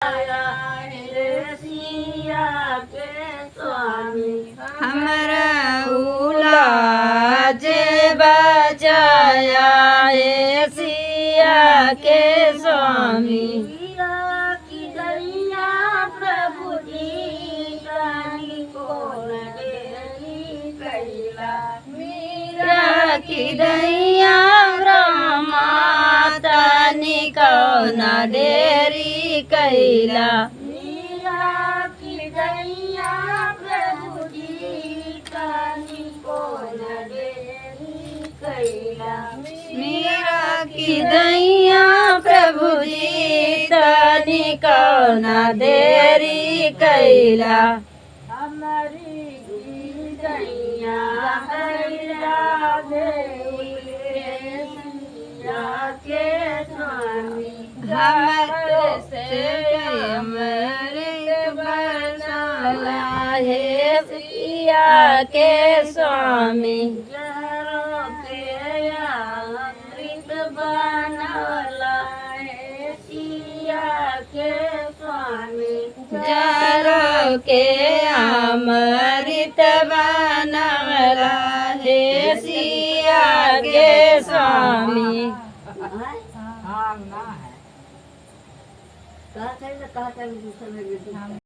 आया है सिया के स्वामी। हमारा उलाज बजाया है सिया के स्वामी। मीरा की दैया प्रभु जी रानी को नगरी कैला। मीरा की दैया ब्रह्माता निकौन देरी कैला। मीरा की दैया प्रभु जी रानी को नगरी कैला। मीरा की दैया प्रभु जी तनी कौन देरी कैला। हमारी दैया हैरा के स्वामी। घर से अमृत बरसाला है सिया के स्वामी। जहरों के अमृत बनला है सिया के स्वामी। जरो के अमृत बनवला है सिया के स्वामी। कहा दूसरे